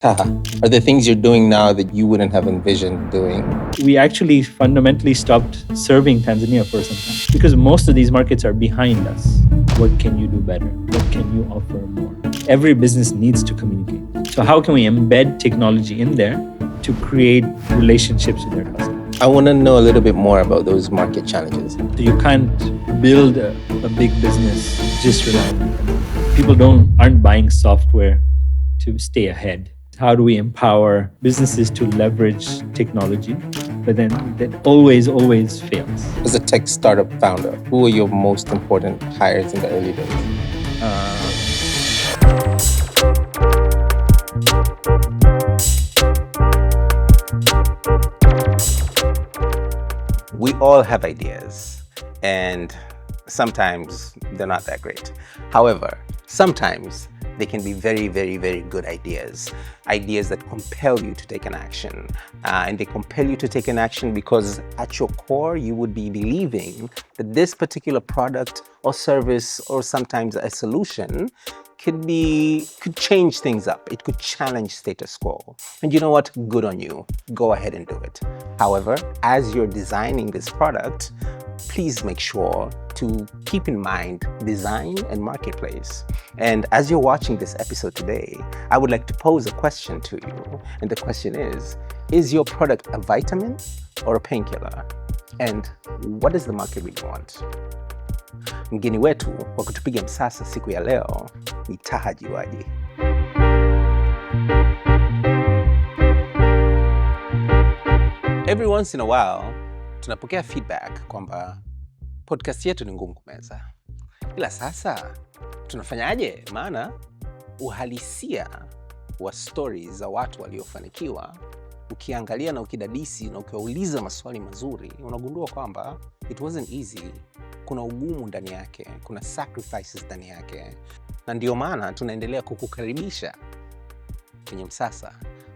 Taha, are there things you're doing now that you wouldn't have envisioned doing? We actually fundamentally stopped serving Tanzania for some time because most of these markets are behind us. What can you do better? What can you offer more? Every business needs to communicate. So how can we embed technology in there to create relationships with their customers? I want to know a little bit more about those market challenges. So you can't build a big business just relying on technology. People aren't buying software to stay ahead. How do we empower businesses to leverage technology? But then that always fails. As a tech startup founder, who are your most important hires in the early days? We all have ideas, and sometimes they're not that great. However, sometimes they can be very, very, very good ideas that compel you to take an action. And they compel you to take an action because at your core, you would be believing that this particular product or service or sometimes a solution could change things up. It could challenge status quo. And you know what? Good on you. Go ahead and do it. However, as you're designing this product, please make sure to keep in mind design and marketplace. And as you're watching this episode today, I would like to pose a question to you. And the question is your product a vitamin or a painkiller? And what does the market really want? Mgeni wetu wa kutupiga msasa siku ya leo ni Taha Jiwaji. Every once in a while, tunapokea feedback kwamba podcast yetu ni ngumu kumeza. Ila sasa, tunafanyaje? Maana uhalisia wa stories za watu waliofanikiwa, ukiangalia na ukidadisi na ukiwauliza maswali mazuri, unagundua kwamba it wasn't easy. Kuna ugumu ndani yake, kuna sacrifices ndani yake. Na ndio maana tunaendelea kukukaribisha kwenye Msasa,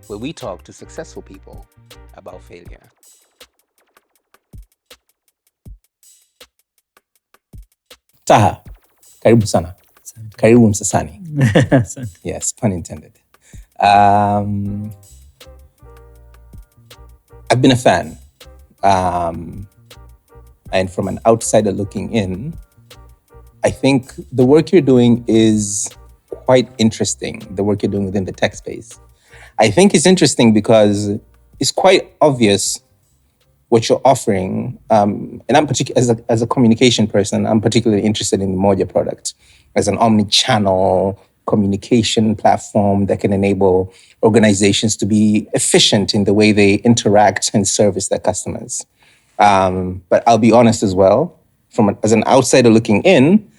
where we talk to successful people about failure. Taha, karibu sana. Karibu Msasani. Yes, pun intended. I've been a fan. And from an outsider looking in, I think the work you're doing is quite interesting, the work you're doing within the tech space. I think it's interesting because it's quite obvious what you're offering. And I'm particularly, as a communication person, I'm particularly interested in the Moja product as an omni-channel communication platform that can enable organizations to be efficient in the way they interact and service their customers. But I'll be honest as well, as an outsider looking in,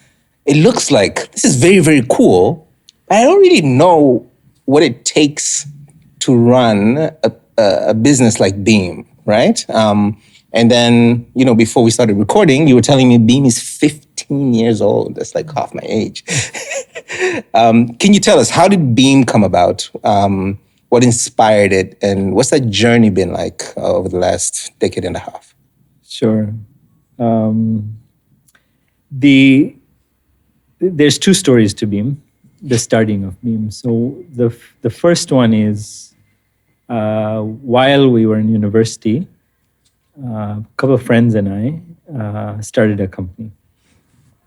it looks like this is very, very cool, but I don't really know what it takes to run a business like Beam, right? And then, before we started recording, you were telling me Beam is 15 years old. That's like half my age. Can you tell us, how did Beam come about? What inspired it? And what's that journey been like over the last decade and a half? Sure. There's two stories to Beam, the starting of Beam. So the first one is while we were in university, a couple of friends and I started a company.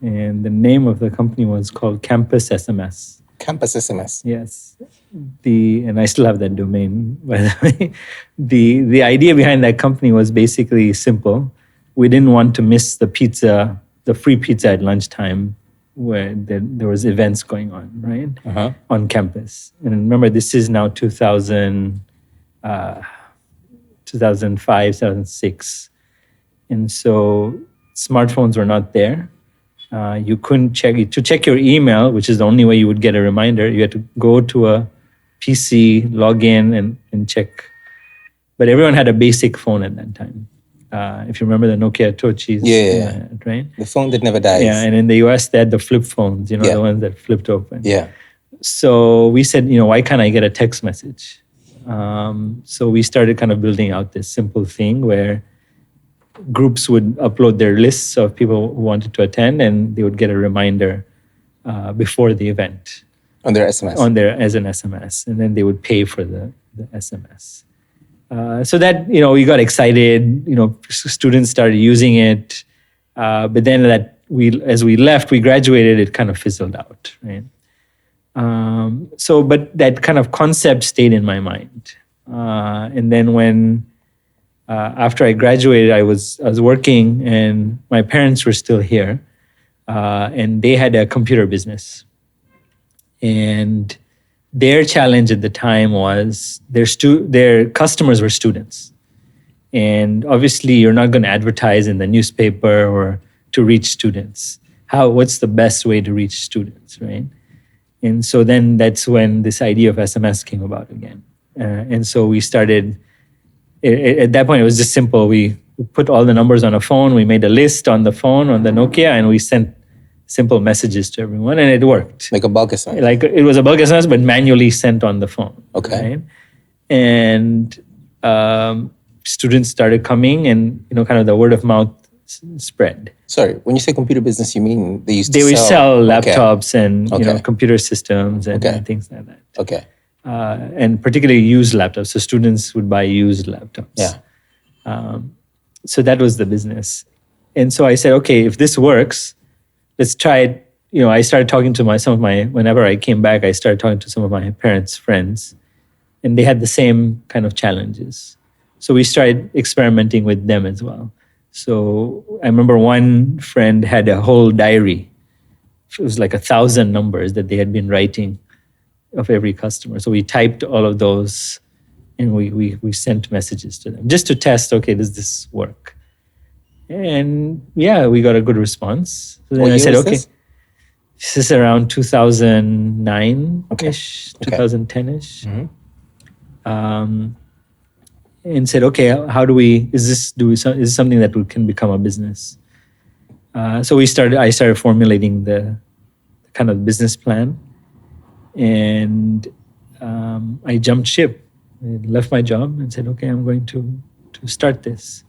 And the name of the company was called Campus SMS. Campus SMS. Yes. And I still have that domain, by the way. The idea behind that company was basically simple. We didn't want to miss the free pizza at lunchtime where there was events going on, right? Uh-huh. On campus. And remember, this is now 2005, 2006. And so smartphones were not there. You couldn't to check your email, which is the only way you would get a reminder. You had to go to a PC, log in and check. But everyone had a basic phone at that time. If you remember the Nokia Tochis. Yeah. Right? The phone that never dies. Yeah, and in the US, they had the flip phones, the ones that flipped open. Yeah. So we said, why can't I get a text message? So we started kind of building out this simple thing where groups would upload their lists of people who wanted to attend, and they would get a reminder before the event. On their SMS. on there as an SMS, and then they would pay for the SMS. So that, we got excited. Students started using it, but then as we left, we graduated, it kind of fizzled out, right? But that kind of concept stayed in my mind. And then when after I graduated, I was working, and my parents were still here, and they had a computer business. And their challenge at the time was their customers were students. And obviously, you're not going to advertise in the newspaper or to reach students. What's the best way to reach students, right? And so then that's when this idea of SMS came about again. And so we started, at that point, it was just simple. We put all the numbers on a phone. We made a list on the phone, on the Nokia, and we sent simple messages to everyone, and it worked. Like a bulk SMS. Like it was a bulk SMS, but manually sent on the phone. Okay. Right? And students started coming, and kind of the word of mouth spread. Sorry, when you say computer business, you mean they would sell laptops Okay. and computer systems and things like that. Okay. And particularly used laptops. So students would buy used laptops. Yeah. So that was the business. And so I said, okay, if this works, let's try it. I started talking to whenever I came back, I started talking to some of my parents' friends, and they had the same kind of challenges. So we started experimenting with them as well. So I remember one friend had a whole diary. It was like 1,000 numbers that they had been writing of every customer. So we typed all of those, and we sent messages to them just to test, okay, does this work? And yeah, we got a good response. So then I said, okay, this is around 2009-ish, 2010-ish. Mm-hmm. And said, okay, how do we? Is this something that can become a business? So I started formulating the kind of business plan, and I jumped ship. I left my job and said, okay, I'm going to start this.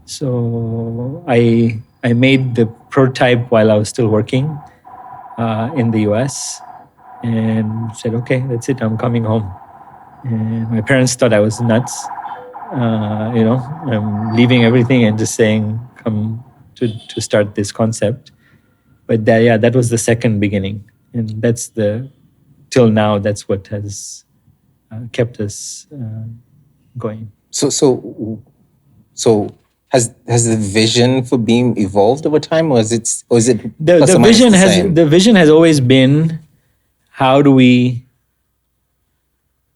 So I made the prototype while I was still working in the US, and said, okay, that's it, I'm coming home. And my parents thought I was nuts. I'm leaving everything and just saying, come to start this concept. But that was the second beginning. And till now, that's what has kept us going. So has the vision for Beam evolved over time, or is it the vision has always been, how do we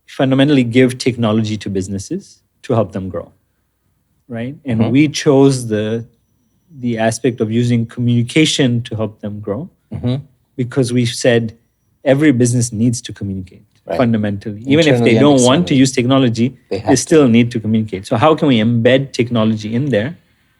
fundamentally give technology to businesses to help them grow, right? And we chose the aspect of using communication to help them grow, because we said every business needs to communicate, fundamentally. Even if they don't want to use technology, they still need to communicate. So how can we embed technology in there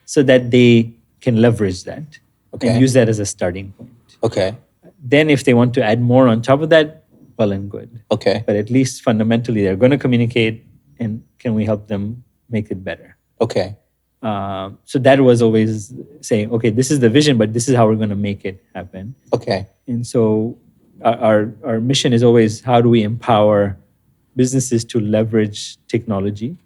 so that they can leverage that and use that as a starting point? Okay. Then if they want to add more on top of that, well and good. Okay. But at least fundamentally, they're going to communicate, and can we help them make it better? Okay. So that was always saying, okay, this is the vision, but this is how we're going to make it happen. Okay. And so our mission is always, how do we empower businesses to leverage technology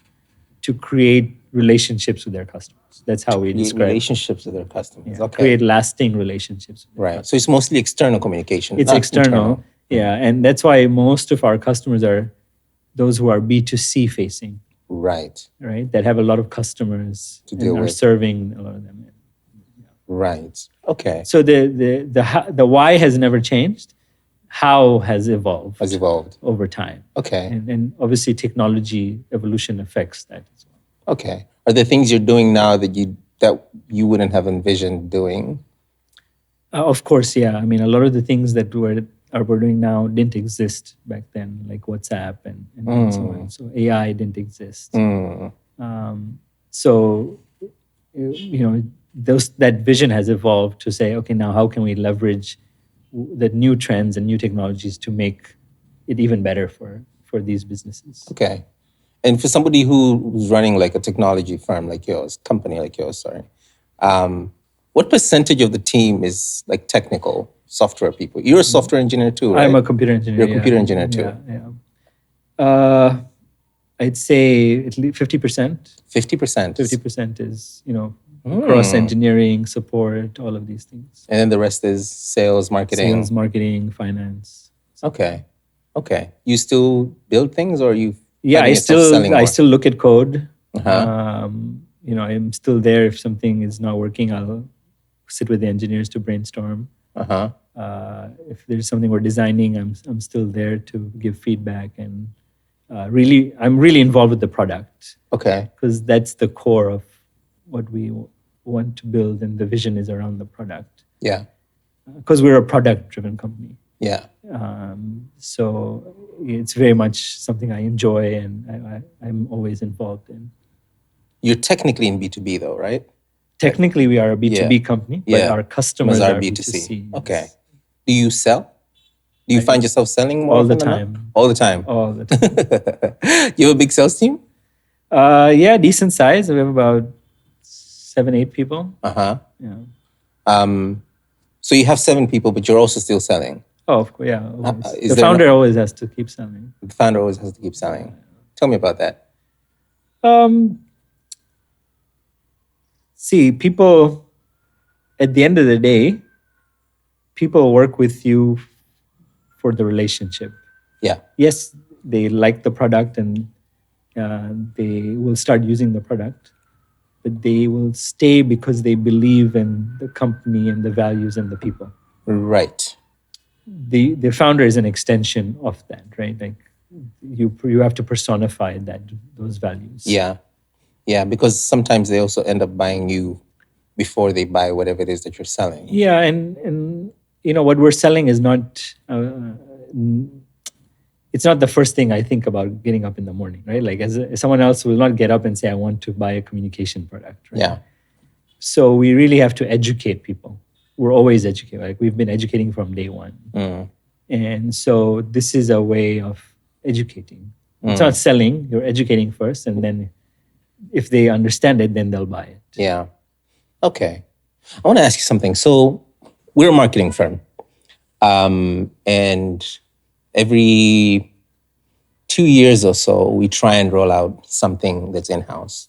to create relationships with their customers? That's how we describe relationships with their customers. Yeah, create lasting relationships. Right. So it's mostly external communication. It's external. Yeah. And that's why most of our customers are those who are B2C facing. Right. Right. That have a lot of customers to deal and are with. serving a lot of them. Yeah. Right. Okay. So the why has never changed. How has evolved. Over time. Okay. And obviously technology evolution affects that as well. Okay. Are there things you're doing now that you wouldn't have envisioned doing? Of course, yeah. I mean, a lot of the things that we're doing now didn't exist back then, like WhatsApp and so on. So AI didn't exist. So, that vision has evolved to say, okay, now how can we leverage the new trends and new technologies to make it even better for these businesses? Okay. And for somebody who's running like a technology firm like yours, company like yours, sorry, What percentage of the team is like technical software people? You're a software engineer too, right? I'm a computer engineer. You're a computer engineer too. I'd say at least 50%. 50%. 50% is, cross engineering, support, all of these things. And then the rest is sales, marketing. Finance. Okay. You still build things, or you? Yeah, I still look at code. Uh-huh. I'm still there. If something is not working, I'll sit with the engineers to brainstorm. Uh-huh. If there's something we're designing, I'm still there to give feedback, and I'm really involved with the product. Okay. Because that's the core of what we want to build, and the vision is around the product. Yeah. Because we're a product-driven company. Yeah. So it's very much something I enjoy, and I'm always involved in. You're technically in B2B though, right? Technically, we are a B2B company, but our customers are B2C. Okay. Do you sell? Do you find yourself selling more all the often than time? not? All the time. All the time. You have a big sales team? Yeah, decent size. We have about 7-8 people. Uh-huh. Yeah. So you have 7 people, but you're also still selling. Oh, of course, yeah. The founder always has to keep selling. The founder always has to keep selling. Tell me about that. See, people, at the end of the day, people work with you for the relationship. Yeah. Yes, they like the product and they will start using the product, but they will stay because they believe in the company and the values and the people. Right. The founder is an extension of that, right? Like you have to personify those values. Yeah. Yeah, because sometimes they also end up buying you before they buy whatever it is that you're selling. Yeah, and what we're selling is not it's not the first thing I think about getting up in the morning, right? Like as someone else will not get up and say, I want to buy a communication product, right? Yeah. So we really have to educate people. We're always educating. Like we've been educating from day one. And so this is a way of educating. It's not selling, you're educating first, and then if they understand it, then they'll buy it. Yeah. Okay. I want to ask you something. So we're a marketing firm. And every 2 years or so, we try and roll out something that's in-house.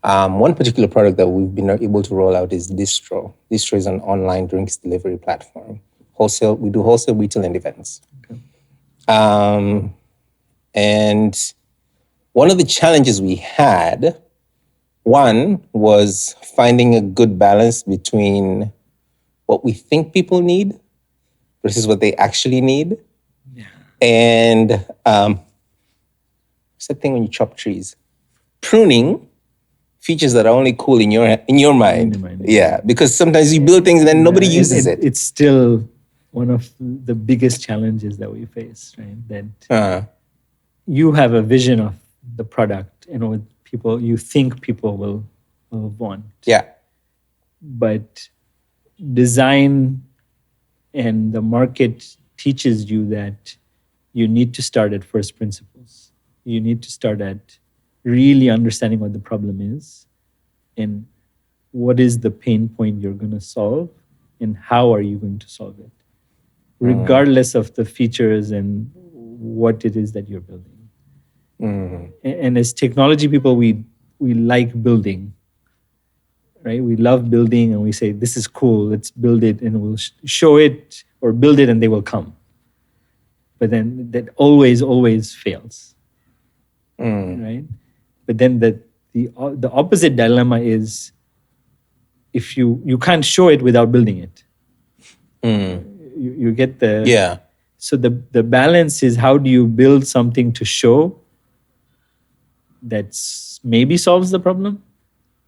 One particular product that we've been able to roll out is Distro. Distro is an online drinks delivery platform. We do wholesale, retail, and events. Okay. And one of the challenges we had, one was finding a good balance between what we think people need versus what they actually need. Yeah. And what's that thing when you chop trees? Pruning features that are only cool in your mind. Yeah, because sometimes you build things and then nobody uses it. It's still one of the biggest challenges that we face, right? That you have a vision of the product and what you think people will want. Yeah. But design and the market teaches you that you need to start at first principles. You need to start at really understanding what the problem is and what is the pain point you're going to solve and how are you going to solve it, regardless of the features and what it is that you're building. And as technology people, we like building, right? We love building and we say, this is cool, let's build it and we'll show it or build it and they will come. But then that always fails, right? But then the opposite dilemma is if you can't show it without building it. You get the... Yeah. So the balance is how do you build something to show that maybe solves the problem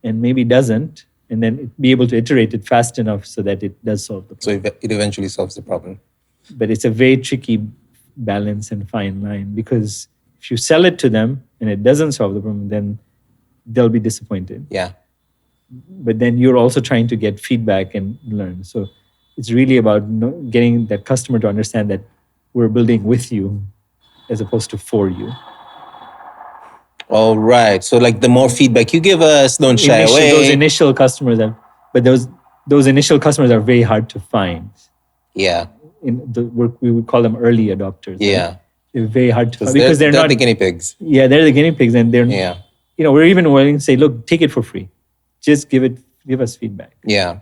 and maybe doesn't, and then be able to iterate it fast enough so that it does solve the problem. So it eventually solves the problem. But it's a very tricky balance and fine line because if you sell it to them and it doesn't solve the problem, then they'll be disappointed. Yeah. But then you're also trying to get feedback and learn. So it's really about getting that customer to understand that we're building with you as opposed to for you. All right. So like the more feedback you give us, don't shy away. Those initial customers, but those initial customers are very hard to find. Yeah. In the work, we would call them early adopters. Yeah. Right? They're very hard to find They're, because they're not the guinea pigs. Yeah, they're the guinea pigs, and they're Yeah. we're even willing to say, look, take it for free, just give us feedback. Yeah.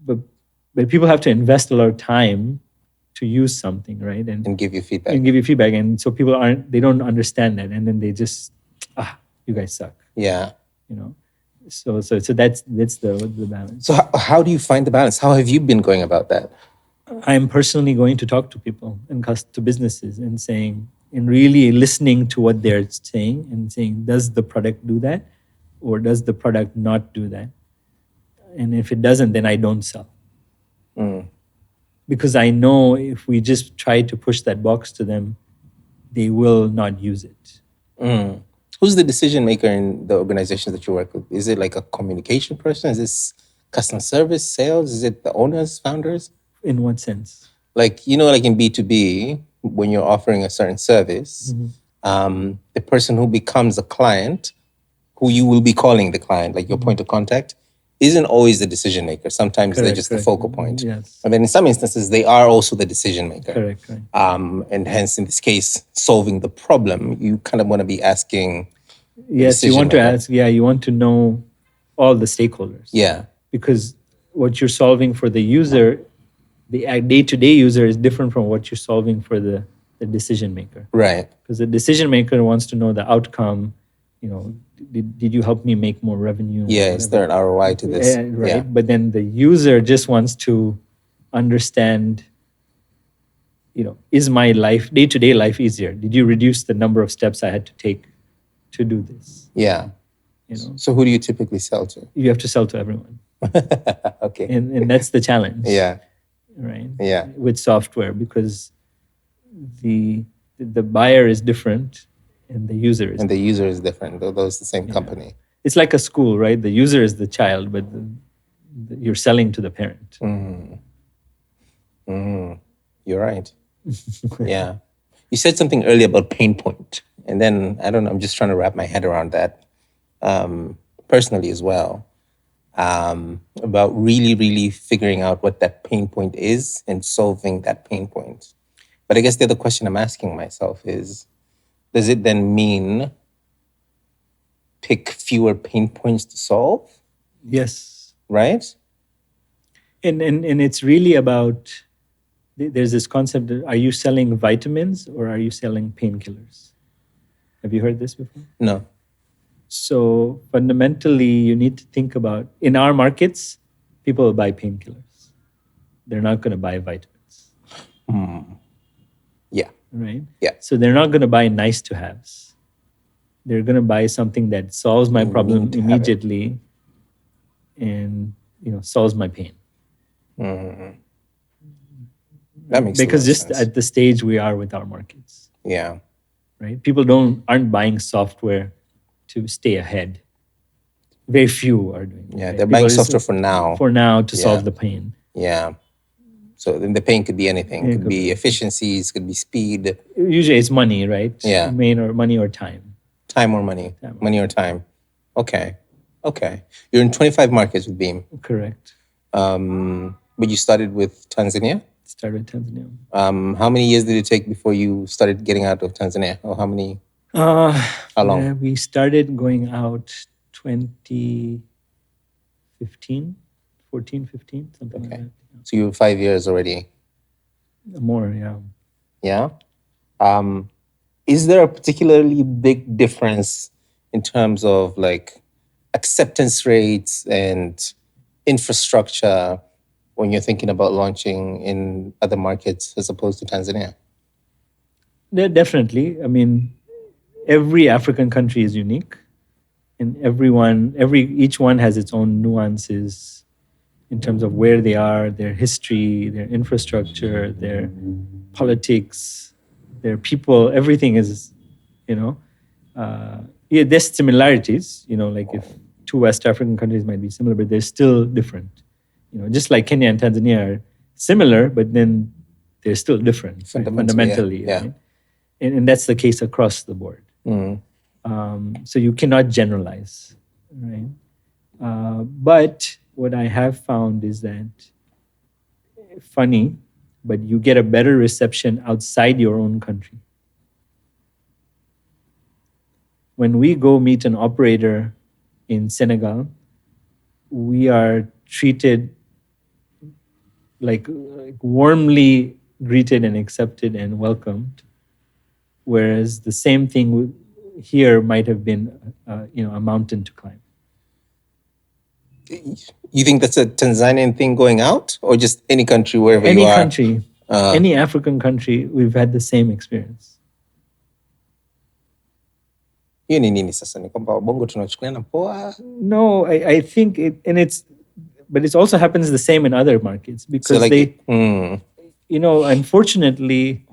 But people have to invest a lot of time to use something, right? And give you feedback. And give you feedback, and so people they don't understand that, and then they just you guys suck. Yeah. So that's the balance. So how do you find the balance? How have you been going about that? I'm personally going to talk to people and to businesses and saying, and really listening to what they're saying and saying, does the product do that, or does the product not do that? And if it doesn't, then I don't sell. Because I know if we just try to push that box to them, they will not use it. Who's the decision maker in the organizations that you work with? Is it like a communication person? Is this customer service, sales? Is it the owners, founders? In what sense? Like, like in B2B, when you're offering a certain service, the person who becomes a client, who you will be calling the client, like your point of contact, isn't always the decision maker. Sometimes they're just the focal point. Yes. And then in some instances, they are also the decision maker. Correct. And hence, in this case, solving the problem, you kind of want to be asking. Yes, you want to ask. Yeah, you want to know all the stakeholders. Yeah. Because what you're solving for the user, the day-to-day user, is different from what you're solving for the decision maker. Right. Because the decision maker wants to know the outcome. Did you help me make more revenue? Yeah, is there an ROI to this? Right. Yeah. But then the user just wants to understand, is my day-to-day life easier? Did you reduce the number of steps I had to take to do this? Yeah. So who do you typically sell to? You have to sell to everyone. Okay. And that's the challenge. Yeah. Right. Yeah. With software, because the buyer is different and the user is different, though it's the same company. It's like a school, right? The user is the child, but you're selling to the parent. You're right. Yeah. You said something earlier about pain point. And then, I don't know, I'm just trying to wrap my head around that personally as well. About really, really figuring out what that pain point is and solving that pain point. But I guess the other question I'm asking myself is, does it then mean pick fewer pain points to solve? Yes. Right? And it's really about, there's this concept, are you selling vitamins or are you selling painkillers? Have you heard this before? No. So fundamentally, you need to think about, in our markets, people will buy painkillers. They're not going to buy vitamins. Yeah. Right? Yeah. So they're not going to buy nice to haves. They're going to buy something that solves my problem immediately and solves my pain. That makes because just sense. At the stage we are with our markets. Yeah. Right? People aren't buying software to stay ahead. Very few are doing that. Yeah, right? they're buying software for now. For now to solve the pain. Yeah. So then the pain could be anything. It could be efficiencies, could be speed. Usually it's money, right? Yeah. Money or time. Time or money. Money or time. Okay. You're in 25 markets with Beam. Correct. But you started with Tanzania? Started Tanzania. How many years did it take before you started getting out of Tanzania? Or how many? How long? Yeah, we started going out 2015, 14, 15, something like that. So you were 5 years already? More, yeah. Yeah? Is there a particularly big difference in terms of like acceptance rates and infrastructure when you're thinking about launching in other markets as opposed to Tanzania? Yeah, definitely. I mean, every African country is unique, and each one has its own nuances in terms of where they are, their history, their infrastructure, their politics, their people. Everything is, there's similarities. Like if two West African countries might be similar, but they're still different. Just like Kenya and Tanzania are similar, but then they're still different fundamentally. Yeah. Right? And that's the case across the board. So you cannot generalize, right? But what I have found is that funny, but you get a better reception outside your own country. When we go meet an operator in Senegal, we are treated like warmly greeted and accepted and welcomed, whereas the same thing here might have been a mountain to climb. You think that's a Tanzanian thing going out, or just any country wherever Any you are? country, any African country, we've had the same experience. Hiyo ni nini sasa? Ni kwamba wabongo tunachukuliana poa? No, I think but it also happens the same in other markets because unfortunately,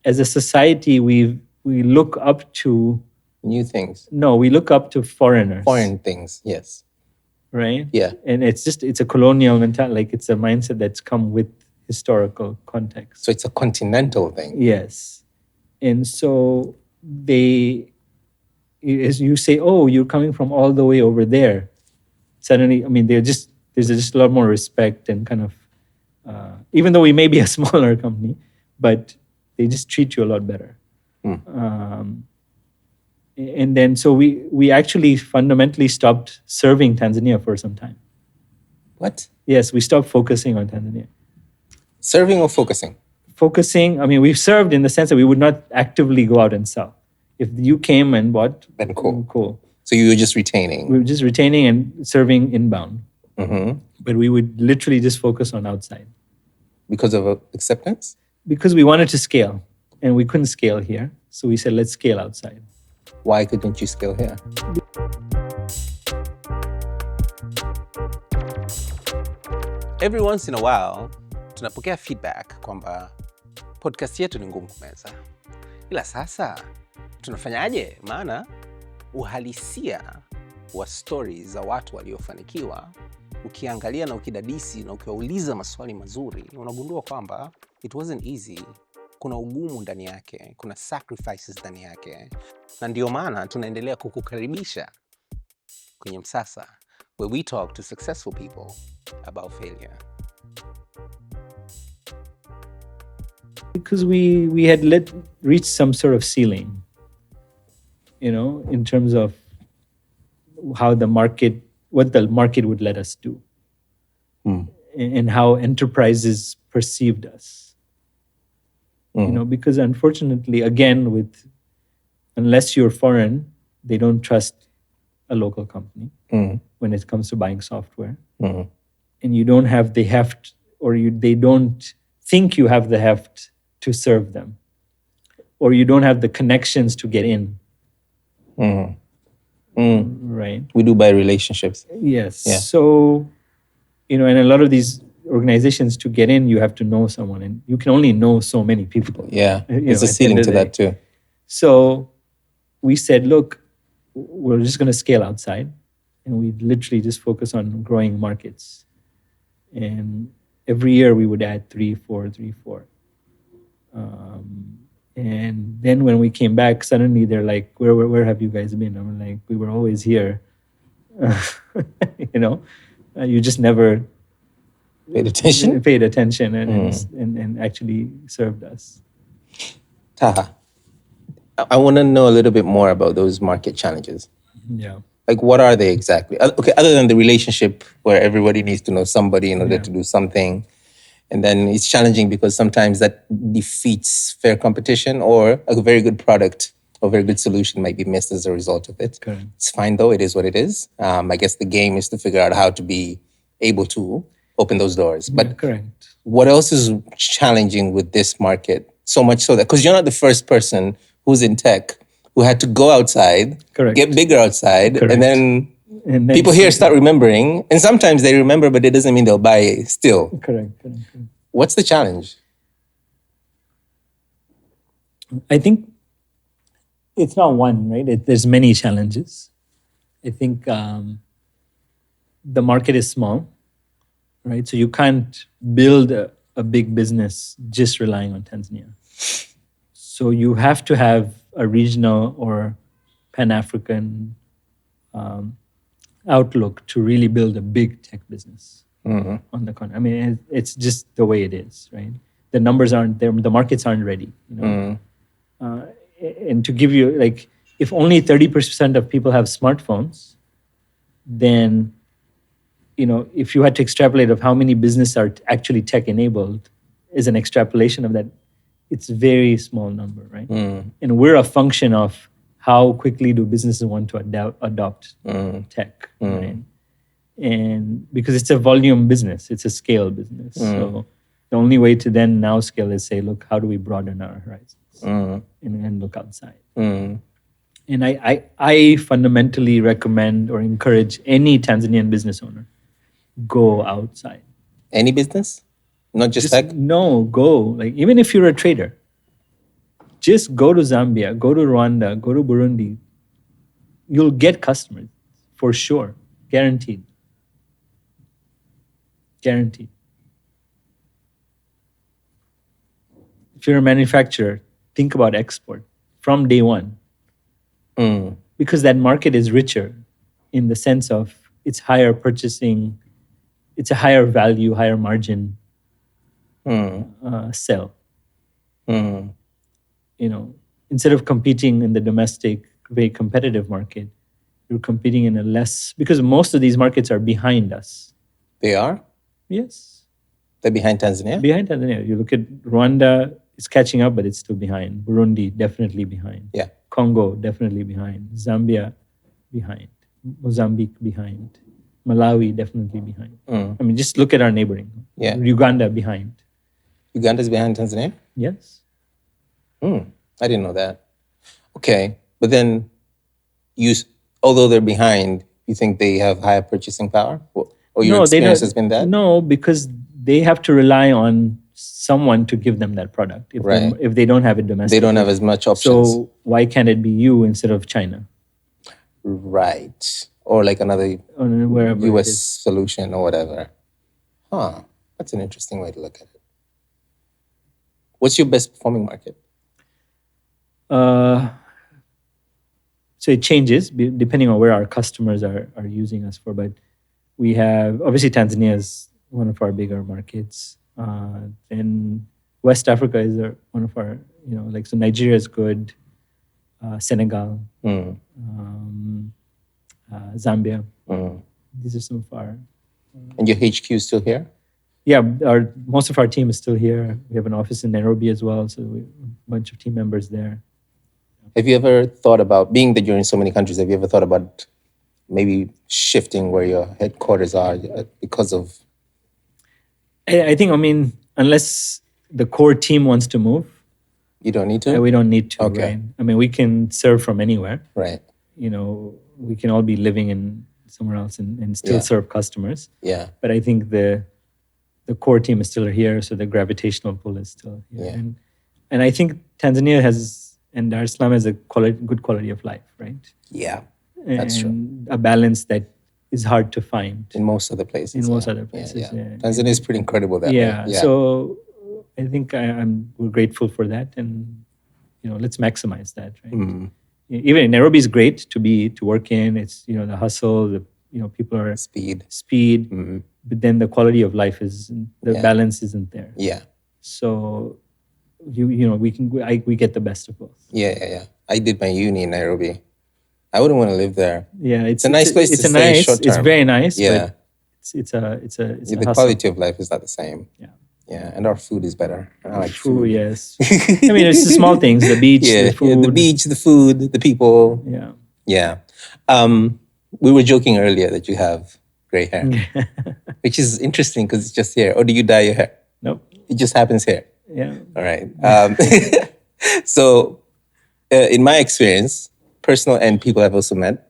as a society, we look up to new things. No, we look up to foreigners. Foreign things, yes. Right? Yeah. And it's a colonial mentality. Like it's a mindset that's come with historical context. So it's a continental thing. Yes. And so as you say, oh, you're coming from all the way over there. Suddenly, I mean, there's just a lot more respect and kind of, even though we may be a smaller company, but they just treat you a lot better. And then, so we actually fundamentally stopped serving Tanzania for some time. What? Yes, we stopped focusing on Tanzania. Serving or focusing? Focusing, I mean, we've served in the sense that we would not actively go out and sell. If you came and bought, then cool. Cool. So you were just retaining? We were just retaining and serving inbound. Mm-hmm. But we would literally just focus on outside. Because of acceptance? Because we wanted to scale and we couldn't scale here. So we said, let's scale outside. Why couldn't you scale here? Every once in a while, tunapokea feedback kwamba podcast yetu ni ngumu kumeza. Ila sasa, tunafanyaje? Maana uhalisia wa stories za watu waliofanikiwa, ukiangalia na ukidadisi na ukiwauliza maswali mazuri, unagundua kwamba it wasn't easy. Kuna ugumu ndani yake, kuna sacrifices ndani yake. Na ndio maana tunaendelea kukukaribisha kwenye Msasa, where we talk to successful people about failure. Because we had reached some sort of ceiling, in terms of what the market would let us do, and how enterprises perceived us. Because unfortunately, again, unless you're foreign, they don't trust a local company when it comes to buying software. And you don't have the heft, or they don't think you have the heft to serve them, or you don't have the connections to get in. Right? We do by relationships. Yes. Yeah. So, and a lot of these organizations, to get in, you have to know someone, and you can only know so many people. Yeah, there's a ceiling to that too. So we said, look, we're just going to scale outside, and we literally just focus on growing markets. And every year we would add 3, 4. And then when we came back, suddenly they're like, where have you guys been? I'm like, we were always here. You just never paid attention and actually served us. Taha, I want to know a little bit more about those market challenges. Yeah. Like, what are they exactly? Okay, other than the relationship where everybody needs to know somebody in order to do something. And then it's challenging because sometimes that defeats fair competition, or a very good product or very good solution might be missed as a result of it. Correct. It's fine though, it is what it is. I guess the game is to figure out how to be able to open those doors. But correct. What else is challenging with this market? So much so that, because you're not the first person who's in tech who had to go outside, correct, get bigger outside, correct, and then people here start remembering. And sometimes they remember, but it doesn't mean they'll buy still. Correct. What's the challenge? I think it's not one, right? There's many challenges. I think the market is small, right? So you can't build a big business just relying on Tanzania. So you have to have a regional or Pan-African outlook to really build a big tech business on the continent. I mean, it's just the way it is, right? The numbers aren't there. The markets aren't ready. And to give you like, if only 30% of people have smartphones, then if you had to extrapolate of how many businesses are actually tech enabled, is an extrapolation of that, it's a very small number, right? And we're a function of how quickly do businesses want to adopt tech, right? And because it's a volume business, it's a scale business. So the only way to then now scale is say, look, how do we broaden our horizons and look outside? And I fundamentally recommend or encourage any Tanzanian business owner, go outside. Any business? Not just tech? No, go. Like, even if you're a trader, just go to Zambia, go to Rwanda, go to Burundi. You'll get customers for sure. Guaranteed. Guaranteed. If you're a manufacturer, think about export from day one. Because that market is richer in the sense of it's higher purchasing, it's a higher value, higher margin sell. Instead of competing in the domestic, very competitive market, you're competing in a less, because most of these markets are behind us. They are? Yes. They're behind Tanzania? Behind Tanzania. You look at Rwanda, it's catching up, but it's still behind. Burundi, definitely behind. Yeah. Congo, definitely behind. Zambia, behind. Mozambique, behind. Malawi, definitely behind. I mean, just look at our neighboring. Yeah. Uganda, behind. Uganda's behind Tanzania? Yes. I didn't know that. Okay. But then, although they're behind, you think they have higher purchasing power? Or your experience has been that? No, because they have to rely on someone to give them that product. If they don't have it domestically. They don't have as much options. So why can't it be you instead of China? Right. Or like another US solution or whatever. That's an interesting way to look at it. What's your best performing market? So it changes depending on where our customers are using us for. But we have, obviously Tanzania is one of our bigger markets. Then West Africa is one of our, so Nigeria is good. Senegal, Zambia. These are some of our. And your HQ is still here? Yeah, most of our team is still here. We have an office in Nairobi as well, so we have a bunch of team members there. Have you ever thought about, being that you're in so many countries, have you ever thought about maybe shifting where your headquarters are because of? I think, unless the core team wants to move. You don't need to? We don't need to, okay. Right? I mean, we can serve from anywhere. Right. We can all be living in somewhere else and still serve customers. Yeah. But I think the core team is still here, so the gravitational pull is still here. Yeah. And I think Tanzania and Dar es Salaam has a good quality of life, right? Yeah, that's true. A balance that is hard to find. In most other places. Yeah. Tanzania is pretty incredible that way. Yeah. So I think we're grateful for that, and let's maximize that, right? Even in Nairobi is great to work in. It's the hustle, the people are speed, but then the quality of life balance isn't there. Yeah. So we get the best of both. Yeah. I did my uni in Nairobi. I wouldn't want to live there. Yeah, it's a nice place to stay short term. It's very nice. Yeah. But it's a the quality of life is not the same. Yeah, and our food is better. I like food. Yes. I mean, it's the small things: the beach, the food. The beach, the food, the people. Yeah. We were joking earlier that you have gray hair, which is interesting because it's just here. Or do you dye your hair? Nope. It just happens here. Yeah. All right. So, in my experience, personal and people I've also met,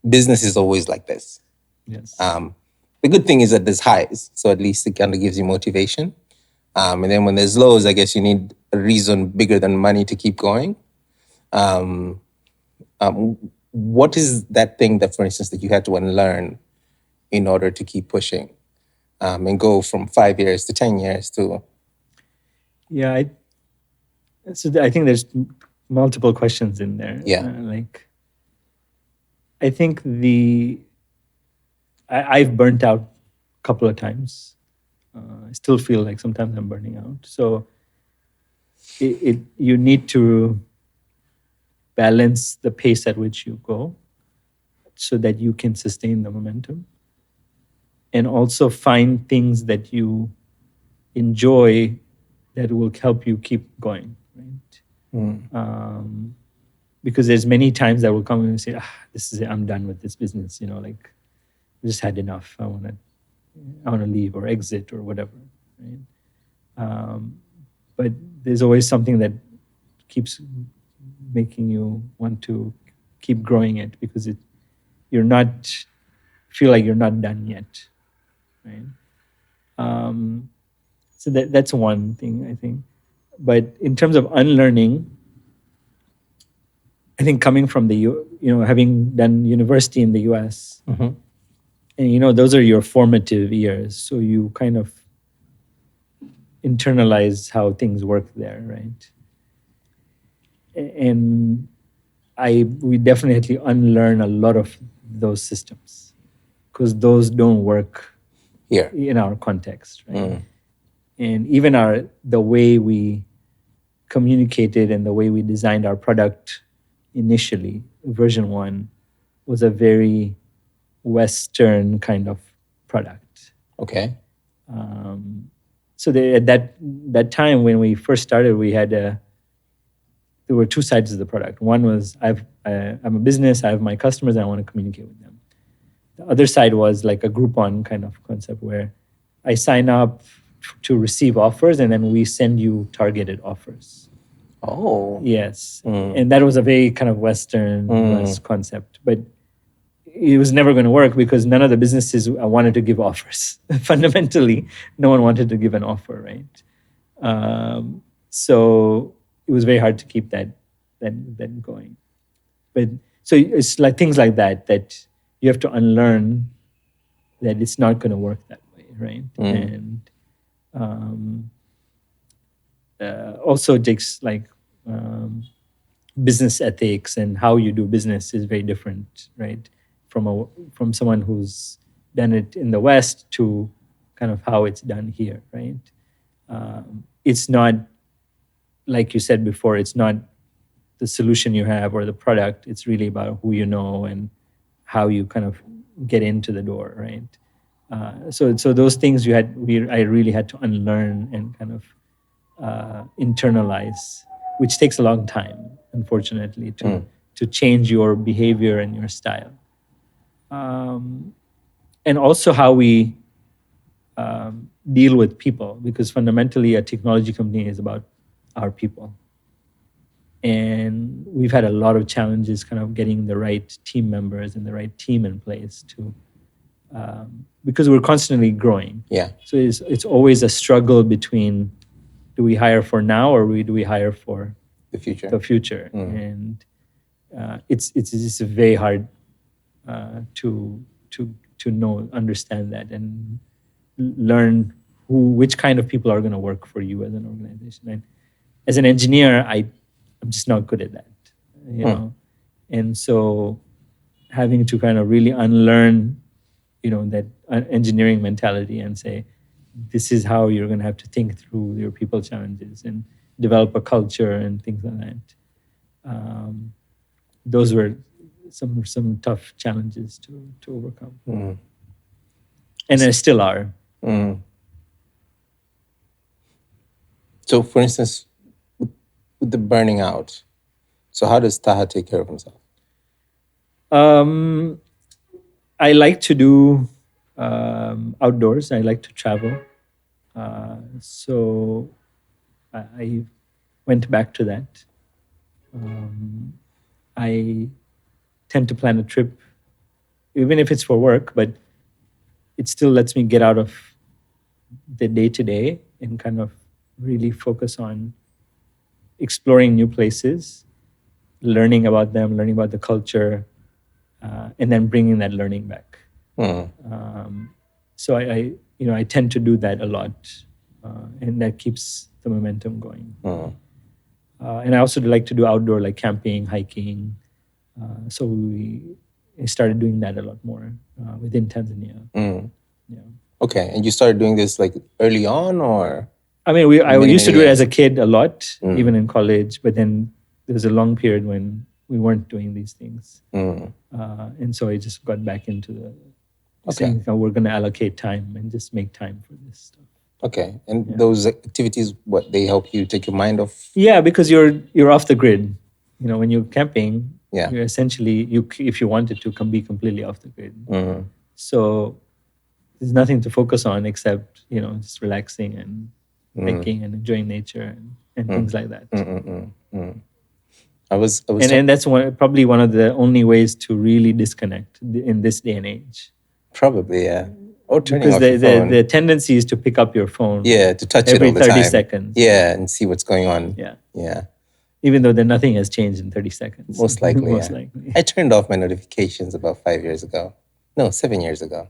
business is always like this. Yes. The good thing is that there's highs, so at least it kind of gives you motivation. And then when there's lows, I guess you need a reason bigger than money to keep going. What is that thing that, for instance, that you had to unlearn in order to keep pushing and go from 5 years to 10 years to? Yeah, I think there's multiple questions in there. Yeah. I think I've burnt out a couple of times. I still feel like sometimes I'm burning out. So you need to balance the pace at which you go so that you can sustain the momentum, and also find things that you enjoy that will help you keep going, right? Because there's many times that will come and say, this is it, I'm done with this business, like I just had enough. I want to leave or exit or whatever, right? But there's always something that keeps making you want to keep growing it, because you're not feel like you're not done yet, right? So that's one thing, I think. But in terms of unlearning, I think coming from having done university in the US, and those are your formative years, so you kind of internalize how things work there, right? And we definitely had to unlearn a lot of those systems, because those don't work Here. in our context, right? And even the way we communicated and the way we designed our product initially, version 1, was a very Western kind of product. Okay. So at that time when we first started, we had there were two sides of the product. One was I'm a business, I have my customers, and I want to communicate with them. The other side was like a Groupon kind of concept, where I sign up to receive offers, and then we send you targeted offers. Oh. Yes. And that was a very kind of Western US concept. But it was never going to work, because none of the businesses wanted to give offers. Fundamentally, no one wanted to give an offer, right? So it was very hard to keep that going. But so it's like things like that you have to unlearn, that it's not going to work that way, right? And also takes like business ethics, and how you do business is very different, right? From someone who's done it in the West to kind of how it's done here, right? It's not, like you said before, it's not the solution you have or the product. It's really about who you know and how you kind of get into the door, right? So those things I really had to unlearn and kind of internalize, which takes a long time, unfortunately, to change your behavior and your style. And also how we deal with people, because fundamentally a technology company is about our people. And we've had a lot of challenges kind of getting the right team members and the right team in place because we're constantly growing. Yeah. So it's always a struggle between, do we hire for now, or do we hire for The future. the future? And it's very hard to understand that and learn which kind of people are going to work for you as an organization. And as an engineer, I'm just not good at that, know. And so having to kind of really unlearn, that engineering mentality and say, this is how you're going to have to think through your people challenges and develop a culture and things like that. Those were some tough challenges to overcome. And there still are. So, for instance, with the burning out, so how does Taha take care of himself? I like to do outdoors. I like to travel. So I went back to that. I tend to plan a trip, even if it's for work, but it still lets me get out of the day-to-day and kind of really focus on exploring new places, learning about them, learning about the culture, and then bringing that learning back. So I tend to do that a lot, and that keeps the momentum going. And I also like to do outdoor, like camping, hiking. So we started doing that a lot more within Tanzania. Yeah. Okay, and you started doing this like early on, or I mean, I many, used to many do it years? as a kid a lot, even in college. But then there was a long period when we weren't doing these things, and so I just got back into the saying, "Oh, we're going to allocate time and just make time for this stuff." Okay, and those activities, what they help you take your mind off? Yeah, because you're off the grid. You know, when you're camping, Yeah. you're essentially if you wanted to, can be completely off the grid. So there's nothing to focus on except just relaxing and hiking and enjoying nature and things like that. I was And that's probably one of the only ways to really disconnect in this day and age. probably, yeah. Or turning Because off your phone. the tendency is to pick up your phone Yeah, to touch it every all the 30 time. seconds. Yeah, and see what's going on. Yeah. Yeah. Even though nothing has changed in 30 seconds. Most likely. Most yeah. likely. I turned off my notifications about 5 years ago. No, 7 years ago.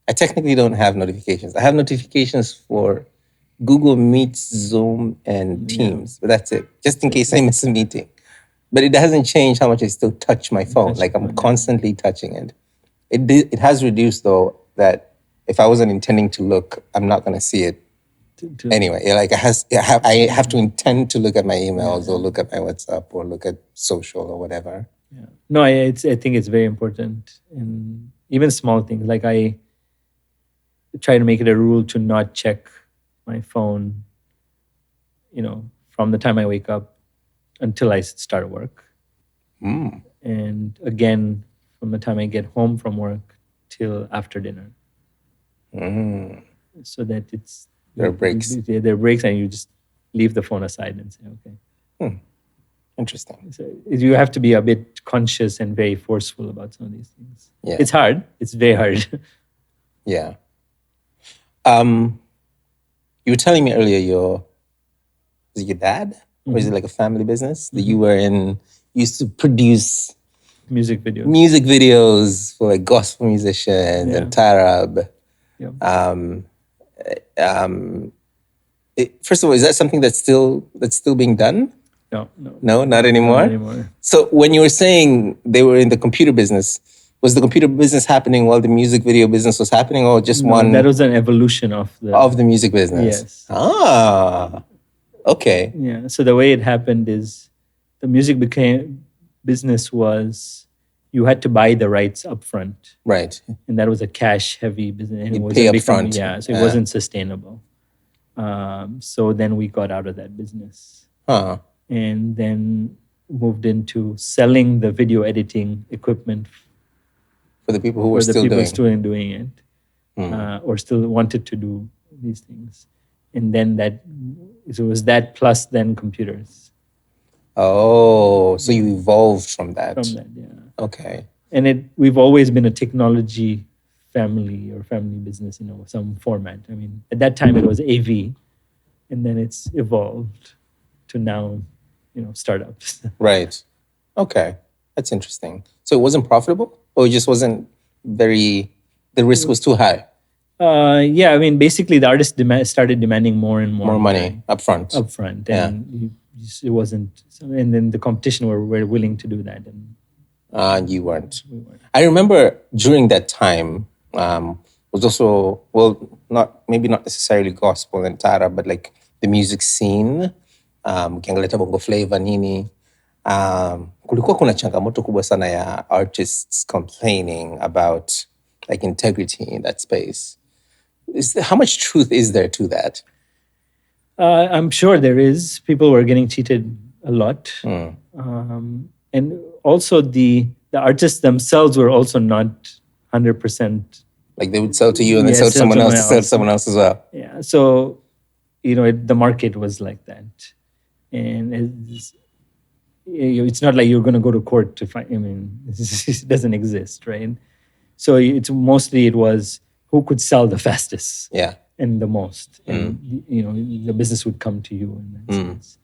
I technically don't have notifications. I have notifications for Google Meet, Zoom, and Teams, but that's it. Just in case I miss a meeting. But it hasn't changed how much I still touch my phone. Like I'm constantly touching it. It has reduced though that if I wasn't intending to look, I'm not going to see it anyway. Like I have to intend to look at my emails or look at my WhatsApp or look at social or whatever. Yeah. No, I think it's very important, and even small things like I try to make it a rule to not check my phone, from the time I wake up until I start work. And again, from the time I get home from work till after dinner. So that there are breaks. There are breaks, and you just leave the phone aside and say, okay. Interesting. So you have to be a bit conscious and very forceful about some of these things. Yeah. It's hard. It's very hard. Yeah. You were telling me earlier is it your dad? Or is it like a family business that you used to produce music videos? Music videos for like gospel musicians and Tarab. First of all, is that something that's still being done? No, not anymore? Not anymore. So when you were saying they were in the computer business, was the computer business happening while the music video business was happening, or just one? That was an evolution of the music business. Yes. Ah, okay. Yeah. So the way it happened is the music business was you had to buy the rights upfront. Right. And that was a cash-heavy business. And You'd pay upfront. Yeah. So it wasn't sustainable. So then we got out of that business. And then moved into selling the video editing equipment for the people who were still doing it, or still wanted to do these things. And then it was that plus then computers. Oh, so you evolved from that. From that, yeah. Okay. And we've always been a technology family or family business in some format. I mean, at that time it was AV, and then it's evolved to now, startups. Right. Okay. That's interesting. So it wasn't profitable, or it just wasn't the risk was too high? Yeah, I mean, basically the artists started demanding more and more money upfront. And it wasn't, and then the competition were willing to do that. And you weren't. We weren't. I remember during that time, was also, maybe not necessarily gospel and Tara, but like the music scene, ukiangalia bongo flavor nini, kulikuwa kuna changamoto kubwa sana ya artists complaining about like integrity in that space. How much truth is there to that? I'm sure there is. People were getting cheated a lot. And also the artists themselves were also not 100%. Like they would sell to you and then sell to someone else to sell to someone else as well. Yeah. So, the market was like that. And it's not like you're going to go to court to find, it doesn't exist, right? So it was who could sell the fastest and the most. And, the business would come to you in that sense.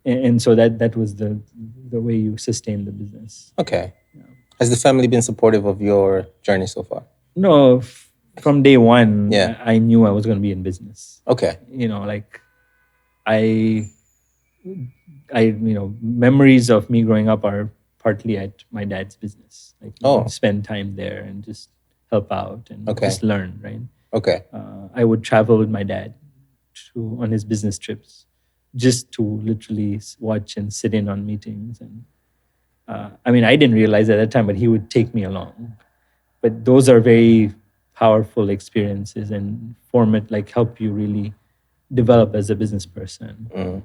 And so that was the way you sustain the business. Okay. Yeah. Has the family been supportive of your journey so far? No, from day one, I knew I was going to be in business. Okay. memories of me growing up are partly at my dad's business. Like, I Oh. would spend time there and just help out and Okay. just learn, right? Okay. I would travel with my dad on his business trips just to literally watch and sit in on meetings. And I didn't realize at that time, but he would take me along. But those are very powerful experiences and help you really develop as a business person,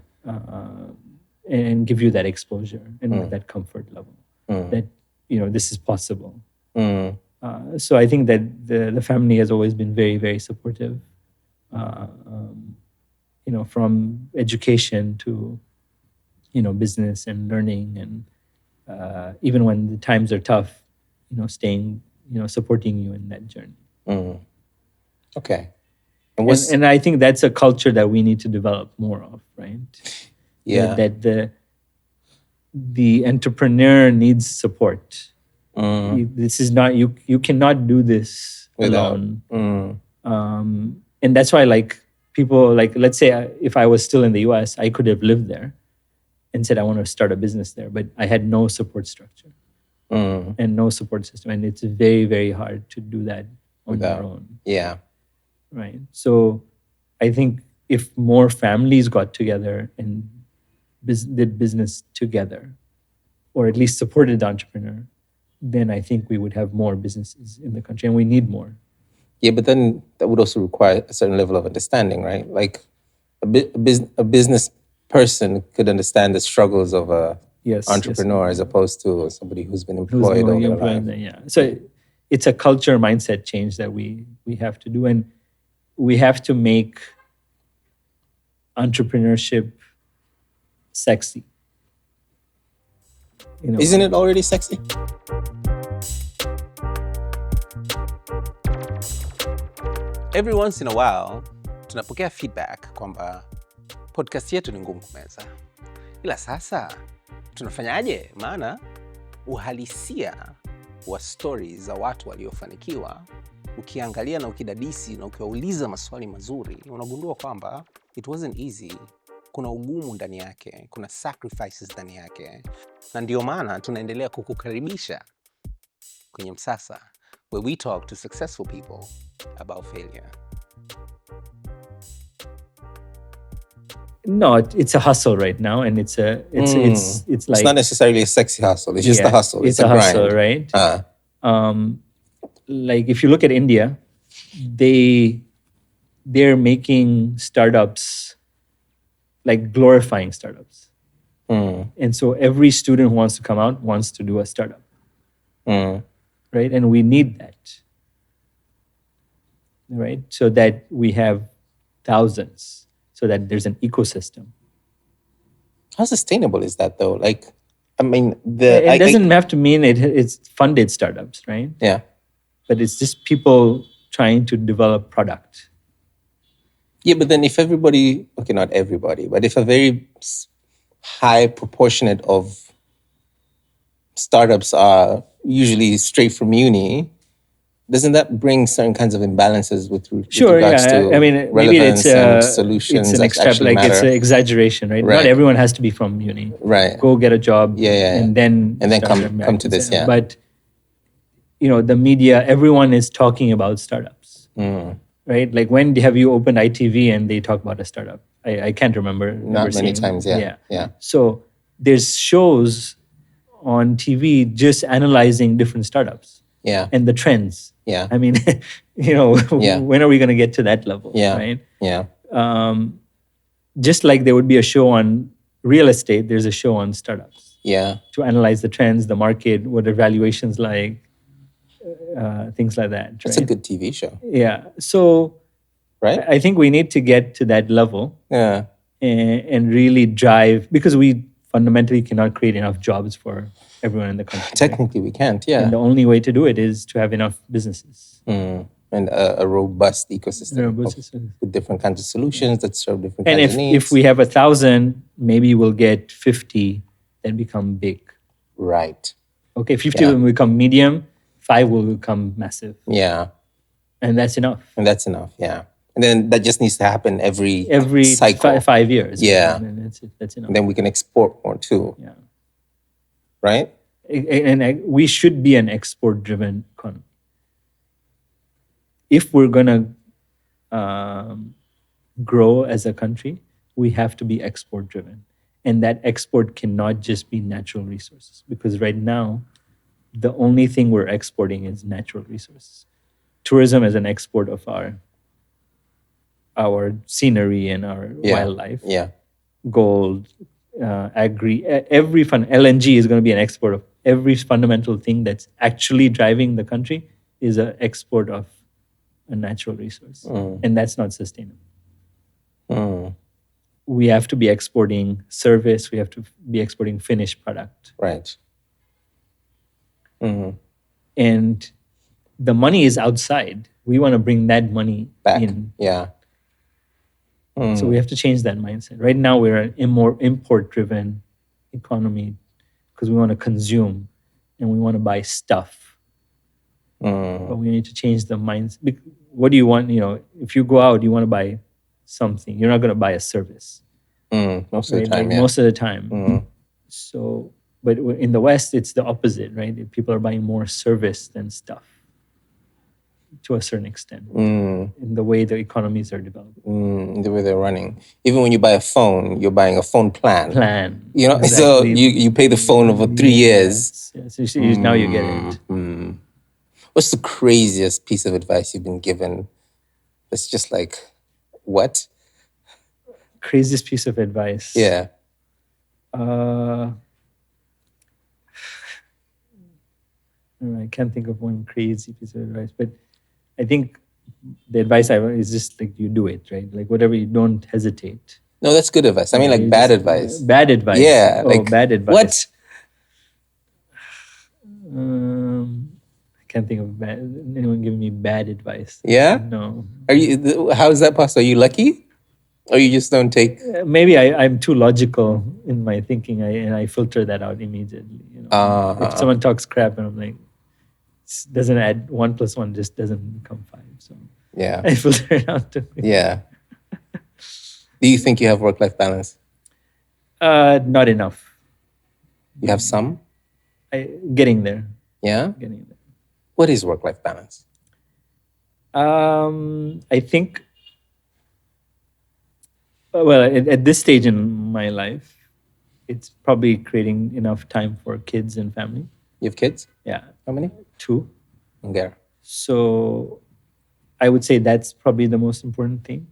and give you that exposure and that comfort level that this is possible. So I think that the family has always been very, very supportive, from education to business and learning, and even when the times are tough, staying, supporting you in that journey. Okay. And I think that's a culture that we need to develop more of, right? Yeah. That the entrepreneur needs support. This is not you cannot do this alone. And that's why, like, people, like, let's say if I was still in the US, I could have lived there and said I want to start a business there, but I had no support structure and no support system, and it's very, very hard to do that on your own. Yeah. Right. So I think if more families got together and did business together, or at least supported the entrepreneur, then I think we would have more businesses in the country, and we need more. Yeah, but then that would also require a certain level of understanding, right? Like a business person could understand the struggles of a entrepreneur as opposed to somebody who's been employed all their life. Yeah. So it's a culture mindset change that we have to do, and we have to make entrepreneurship sexy. Isn't it already sexy? Every once in a while tunapokea feedback kwamba podcast yetu ni ngumu kumeza. Ila sasa tunafanyaje? Maana uhalisia wa stories za watu waliofanikiwa, ukiangalia na ukidadisi na ukiwauliza maswali mazuri, unagundua kwamba it wasn't easy. Kuna ugumu ndani yake, kuna sacrifices ndani yake. Na ndio maana tunaendelea kukukaribisha kwenye Msasa, where we talk to successful people about failure. No, it's a hustle right now, and it's like, it's not necessarily a sexy hustle. It's just a hustle. It's a hustle, right? Like, if you look at India, they're making startups, like glorifying startups. And so every student who wants to come out wants to do a startup. Right? And we need that. Right? So that we have thousands, so that there's an ecosystem. How sustainable is that, though? Like, it doesn't have to mean it's funded startups, right? Yeah. But it's just people trying to develop product. Yeah, but then if everybody, okay, not everybody, but if a very high proportionate of startups are usually straight from uni, doesn't that bring certain kinds of imbalances with regards to maybe it's and solutions? It's an exaggeration, right? Not everyone has to be from uni. Right. Go get a job, and then come to this. Yeah. But the media, everyone is talking about startups, right? Like, when have you opened ITV and they talk about a startup? I can't remember. Not many times. Yeah. So there's shows on TV just analyzing different startups. Yeah. And the trends. Yeah. I mean, when are we going to get to that level? Yeah. Right. Yeah. Just like there would be a show on real estate, there's a show on startups. Yeah. To analyze the trends, the market, what are valuations like, things like that. Right? That's a good TV show. Yeah. So, right. I think we need to get to that level. Yeah. And really drive, because we fundamentally cannot create enough jobs for everyone in the country. Technically, we can't, yeah. And the only way to do it is to have enough businesses. And a robust ecosystem with different kinds of solutions that serve different kinds of needs. And if we have 1,000, maybe we'll get 50 that become big. Right. Okay, 50 will become medium, 5 will become massive. Yeah. And that's enough. Yeah. And then that just needs to happen every cycle. 5 years. Yeah. Right? And that's it. That's enough. And then we can export more too. Yeah. Right? And we should be an export-driven economy. If we're going to grow as a country, we have to be export-driven. And that export cannot just be natural resources, because right now, the only thing we're exporting is natural resources. Tourism is an export of our scenery and our wildlife. Yeah. Gold, every LNG is going to be an export of every fundamental thing that's actually driving the country is an export of a natural resource. And that's not sustainable. We have to be exporting service. We have to be exporting finished product. Right. And the money is outside. We want to bring that money back in. Yeah. So we have to change that mindset. Right now, we're a more import-driven economy because we want to consume and we want to buy stuff. But we need to change the mindset. What do you want? If you go out, you want to buy something. You're not going to buy a service. Most of the time, Most of the time. So, but in the West, it's the opposite, right? People are buying more service than stuff, to a certain extent, in the way the economies are developing. The way they're running. Even when you buy a phone, you're buying a phone plan. Exactly. So you pay the phone over 3 years. Yes. So now you get it. What's the craziest piece of advice you've been given? It's just like, what? Craziest piece of advice. Yeah. I can't think of one crazy piece of advice, but I think the advice I want is just like you do it, right? Like whatever, you don't hesitate. No, that's good advice. I mean, like bad advice. Bad advice. Yeah. Bad advice. What? I can't think of anyone giving me bad advice. Yeah? No. How is that possible? Are you lucky? Or you just don't take... Maybe I'm too logical in my thinking, and I filter that out immediately. If someone talks crap and I'm like, doesn't add 1 + 1 just doesn't become 5. So yeah, I filter it out too. Yeah. Do you think you have work-life balance? Not enough. You have some? Getting there. Yeah? Getting there. What is work-life balance? I think, well, at this stage in my life, it's probably creating enough time for kids and family. You have kids? Yeah. How many? 2. Okay. So I would say that's probably the most important thing.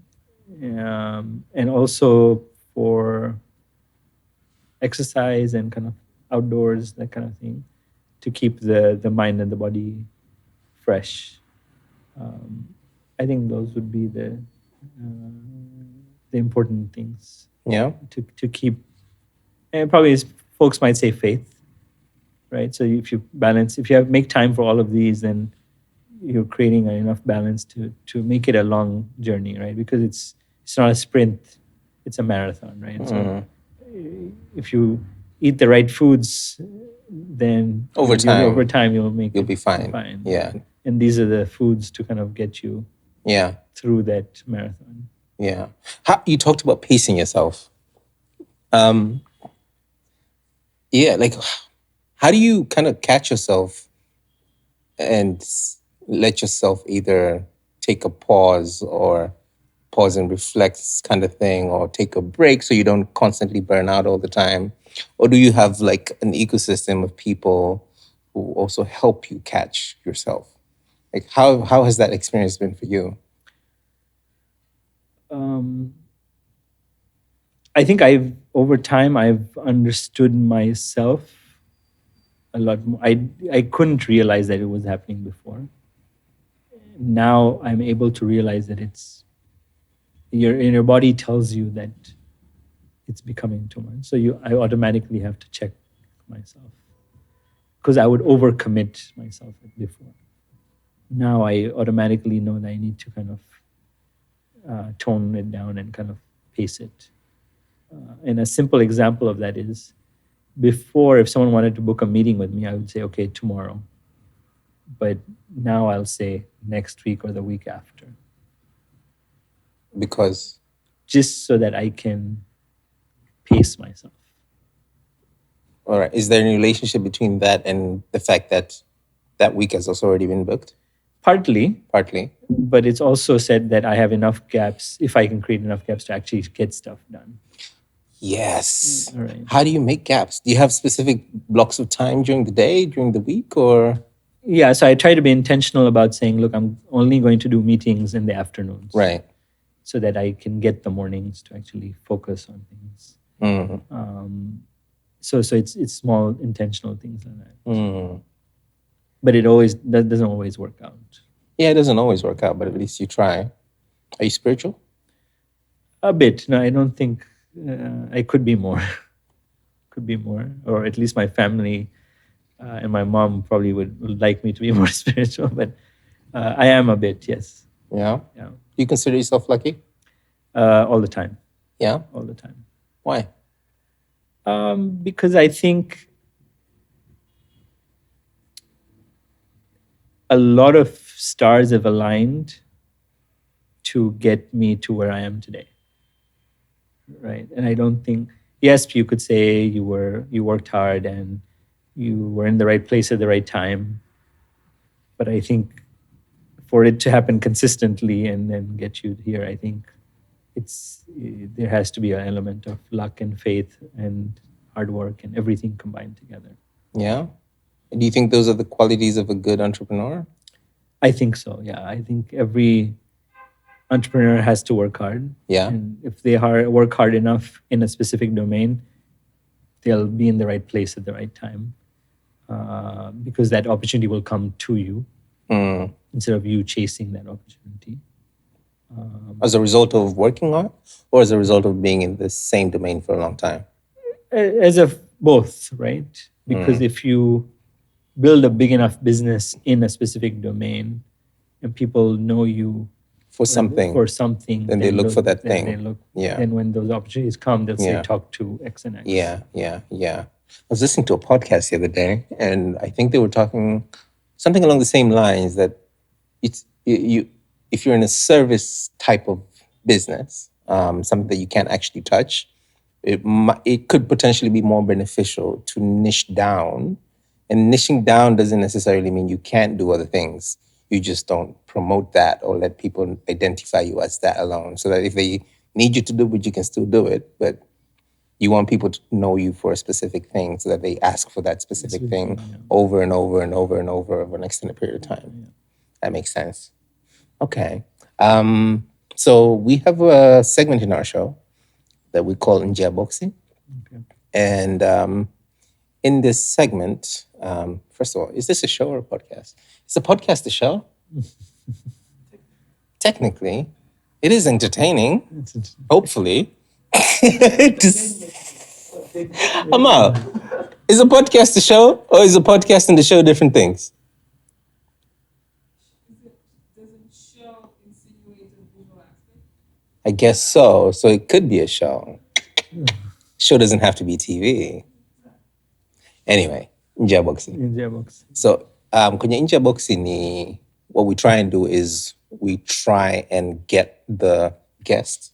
And also for exercise and kind of outdoors, that kind of thing, to keep the mind and the body fresh. I think those would be the important things. Yeah. To keep, and probably folks might say faith, right? So if you make time for all of these, then you're creating enough balance to make it a long journey, right? Because it's not a sprint, it's a marathon, right? So if you eat the right foods, then over time you'll be fine. Yeah. And these are the foods to kind of get you through that marathon. Yeah. You talked about pacing yourself. Like how do you kind of catch yourself and let yourself either take a pause and reflect kind of thing, or take a break so you don't constantly burn out all the time? Or do you have like an ecosystem of people who also help you catch yourself? Like how has that experience been for you? I think over time I've understood myself a lot more. I couldn't realize that it was happening before. Now I'm able to realize that your body tells you that it's becoming too much. So I automatically have to check myself, because I would overcommit myself before. Now I automatically know that I need to kind of tone it down and kind of pace it. And a simple example of that is, before, if someone wanted to book a meeting with me, I would say, okay, tomorrow. But now I'll say next week or the week after. Because, just so that I can pace myself. all right, is there any relationship between that and the fact that that week has also already been booked? Partly, Partly. but it's also said that I have enough gaps, if I can create enough gaps to actually get stuff done. Yes. All right. How do you make gaps? Do you have specific blocks of time during the day, during the week, or? Yeah, so I try to be intentional about saying, look, I'm only going to do meetings in the afternoons. Right. So that I can get the mornings to actually focus on things. Mm. So it's small intentional things like that. Mm. But that doesn't always work out. Yeah, it doesn't always work out, but at least you try. Are you spiritual? A bit. No, I don't think I could be more. Could be more, or at least my family and my mom probably would like me to be more spiritual. But I am a bit, yes. Yeah. Yeah. Do you consider yourself lucky? All the time. Yeah. All the time. Why? Because I think a lot of stars have aligned to get me to where I am today. Right. And I don't think, yes, you could say you worked hard and you were in the right place at the right time. But I think for it to happen consistently and then get you here, I think there has to be an element of luck and faith and hard work and everything combined together. Yeah. Do you think those are the qualities of a good entrepreneur? I think so. Yeah. I think every entrepreneur has to work hard. Yeah. And if they work hard enough in a specific domain, they'll be in the right place at the right time. Because that opportunity will come to you instead of you chasing that opportunity. As a result of working hard, or as a result of being in the same domain for a long time? As of both, right? Because if you build a big enough business in a specific domain and people know you For something. Then they look for that thing. And when those opportunities come, they'll say, talk to X and X. Yeah. I was listening to a podcast the other day, and I think they were talking something along the same lines that if you're in a service type of business, something that you can't actually touch, it could potentially be more beneficial to niche down. And niching down doesn't necessarily mean you can't do other things. You just don't promote that or let people identify you as that alone. So that if they need you to do it, you can still do it. But you want people to know you for a specific thing so that they ask for that specific thing over and over and over and over an extended period of time. Yeah. That makes sense. Okay. So we have a segment in our show that we call Nje Boxing. Okay. And in this segment, first of all, is this a show or a podcast? Is a podcast a show? Technically, it is entertaining. Hopefully. Amal, is a podcast a show or is a podcast and the show different things? Does a show insinuate a visual aspect? I guess so. So it could be a show. Show doesn't have to be TV. Anyway, Nje Boxing. So, kwenye Nje Boxing ni, what we try and do is we try and get the guest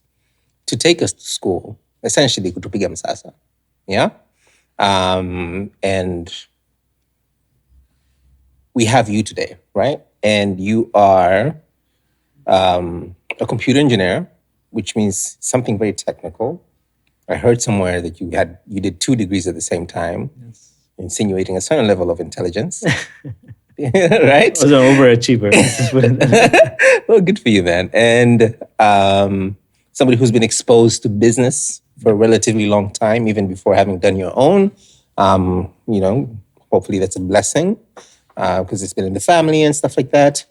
to take us to school, essentially kutupiga Msasa. Yeah? And we have you today, right? And you are a computer engineer, which means something very technical. I heard somewhere that you did 2 degrees at the same time, yes, insinuating a certain level of intelligence. Right? I was an overachiever. Well, good for you, man. And somebody who's been exposed to business for a relatively long time, even before having done your own. Hopefully that's a blessing because it's been in the family and stuff like that.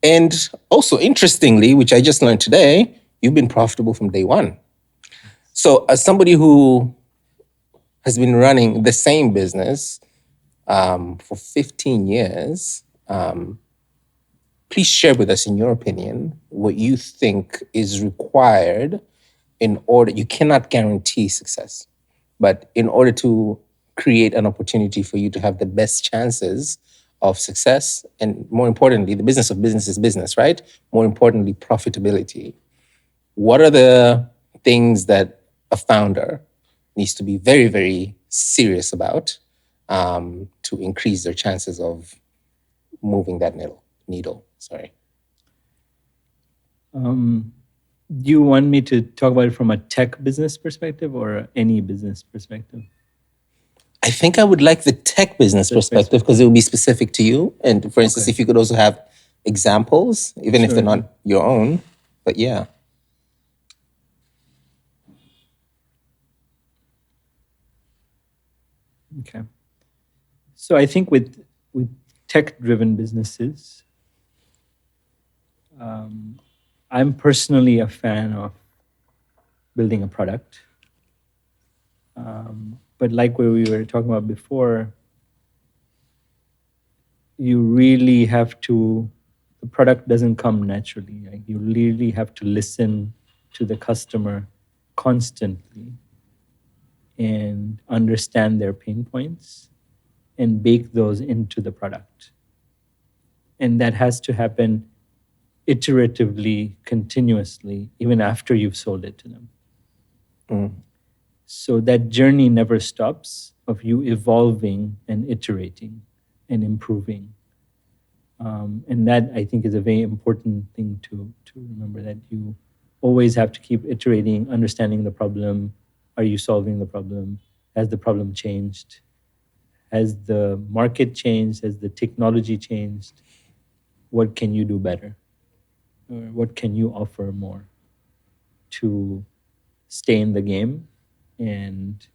And also, interestingly, which I just learned today, you've been profitable from day one. So as somebody who has been running the same business for 15 years, please share with us, in your opinion, what you think is required in order. You cannot guarantee success, but in order to create an opportunity for you to have the best chances of success, and more importantly, the business of business is business, right? More importantly, profitability. what are the things that a founder needs to be very, very serious about to increase their chances of moving that needle. Sorry. Do you want me to talk about it from a tech business perspective or any business perspective? I think I would like the tech business perspective because it will be specific to you. And for instance, if you could also have examples, even if they're not your own, but yeah. Okay. So I think with tech-driven businesses, I'm personally a fan of building a product. But like what we were talking about before, you really have to, the product doesn't come naturally. Like you really have to listen to the customer constantly and understand their pain points and bake those into the product. And that has to happen iteratively, continuously, even after you've sold it to them. So that journey never stops of you evolving and iterating and improving. And that I think is a very important thing to remember, that you always have to keep iterating, understanding the problem. Are you solving the problem? Has the problem changed? Has the market changed? Has the technology changed? What can you do better? Or what can you offer more to stay in the game and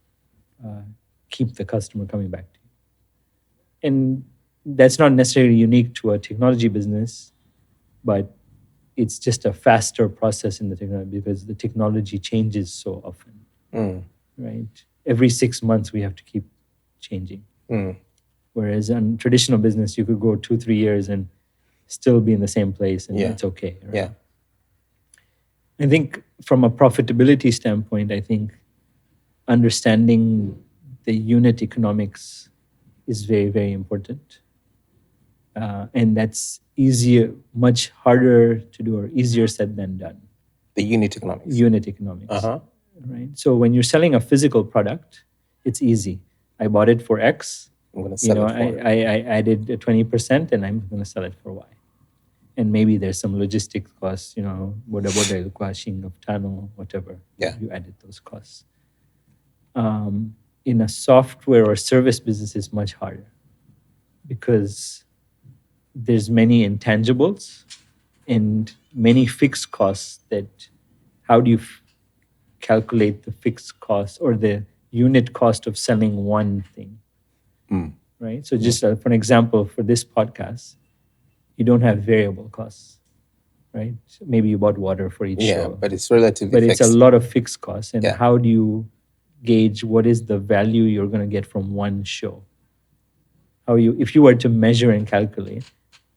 keep the customer coming back to you? And that's not necessarily unique to a technology business, but it's just a faster process in the technology because the technology changes so often, right? Every 6 months, we have to keep changing. Whereas in traditional business, you could go 2-3 years and still be in the same place and it's okay. Right? Yeah. I think from a profitability standpoint, I think understanding the unit economics is very, very important. And that's easier, much harder to do or easier said than done. The unit economics. Unit economics. Right. So when you're selling a physical product, it's easy. I bought it for X. I'm going to sell it for I added 20% and I'm going to sell it for Y. And maybe there's some logistics costs, whatever, washing of tunnel, whatever. Yeah. You added those costs. In a software or service business, it's much harder because there's many intangibles and many fixed costs that how do you calculate the fixed cost or the unit cost of selling one thing, right? So just for an example, for this podcast, you don't have variable costs, right? So maybe you bought water for each show. But it's relatively But fixed. it's a lot of fixed costs. And Yeah. how do you gauge what is the value you're going to get from one show? If you were to measure and calculate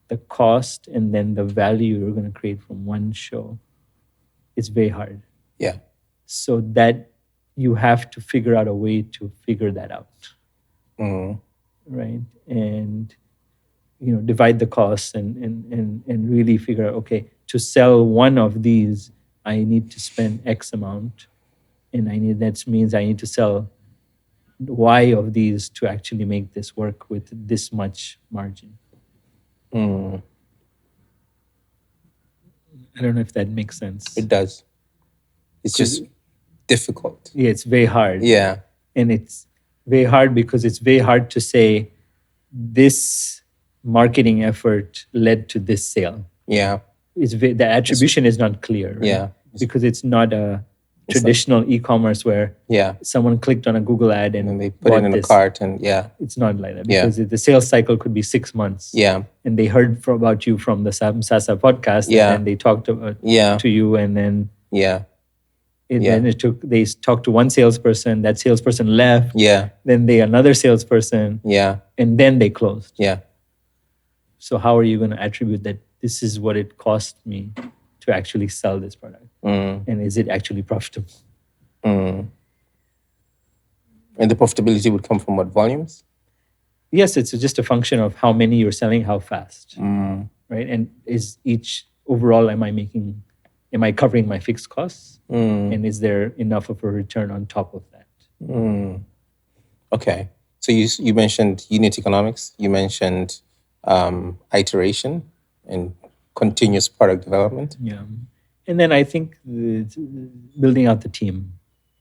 the cost and then the value you're going to create from one show, it's very hard. Yeah. So that you have to figure out a way to figure that out, right? And divide the costs and really figure out, okay, to sell one of these, I need to spend X amount, and that means I need to sell Y of these to actually make this work with this much margin. I don't know if that makes sense. It does. It's just difficult. Yeah, it's very hard. Yeah. And it's very hard because it's very hard to say this marketing effort led to this sale. Yeah. The attribution is not clear, right? Yeah. Because it's not a traditional e-commerce where someone clicked on a Google ad and they put it in a cart and it's not like that because the sales cycle could be 6 months. Yeah. And they heard about you from the Msasa podcast and then they talked to you and then then they talked to one salesperson, that salesperson left. Yeah. Then another salesperson. Yeah. And then they closed. Yeah. So how are you going to attribute that this is what it cost me to actually sell this product? And is it actually profitable? And the profitability would come from what, volumes? Yes, it's just a function of how many you're selling, how fast, right? And is each overall, am I making am I covering my fixed costs? And is there enough of a return on top of that? Okay. So you mentioned unit economics. You mentioned iteration and continuous product development. Yeah. And then I think building out the team.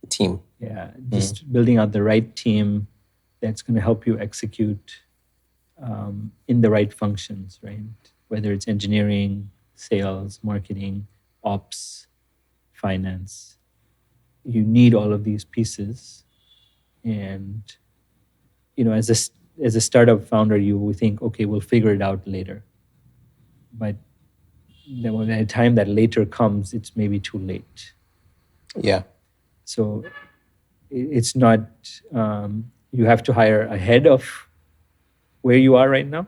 The team. Yeah. Just building out the right team that's going to help you execute in the right functions, right? Whether it's engineering, sales, marketing, ops, finance. You need all of these pieces. And, as a startup founder, you would think, okay, we'll figure it out later. But then by the time that later comes, it's maybe too late. Yeah. So it's not, you have to hire ahead of where you are right now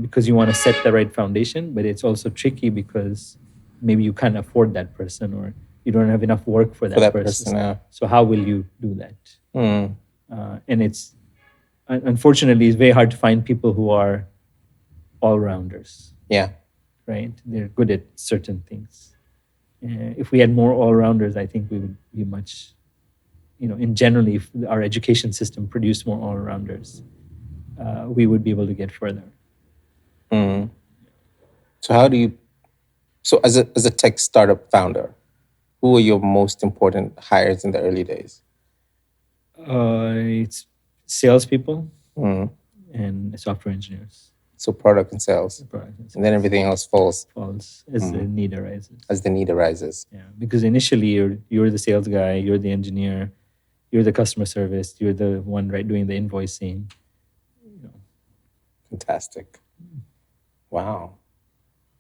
because you want to set the right foundation. But it's also tricky because maybe you can't afford that person or you don't have enough work for that person. Yeah. So how will you do that? And it's, unfortunately, it's very hard to find people who are all-rounders. Yeah. Right? They're good at certain things. If we had more all-rounders, I think we would be much, in generally, if our education system produced more all-rounders, we would be able to get further. So as a tech startup founder, who are your most important hires in the early days? It's salespeople and software engineers. So product and sales. And then everything else falls as the need arises. As the need arises. Yeah, because initially you're the sales guy, you're the engineer, you're the customer service, you're the one doing the invoicing. Fantastic. Wow.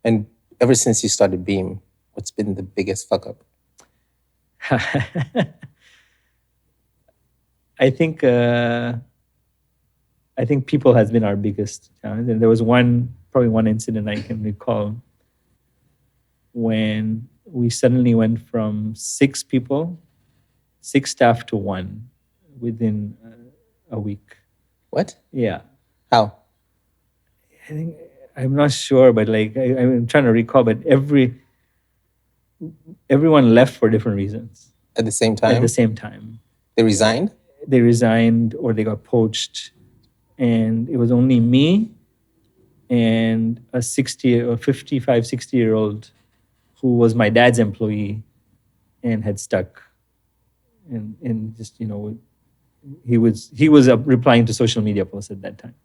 And ever since you started Beam, what's been the biggest fuck up? I think people has been our biggest challenge. And there was probably one incident I can recall when we suddenly went from 6 staff to 1 within a week. What? Yeah. How? I think, I'm not sure, but I'm trying to recall, but everyone left for different reasons. At the same time? At the same time. They resigned? They resigned or they got poached. And it was only me and a 55, 60-year-old who was my dad's employee and had stuck. And just, he was replying to social media posts at that time.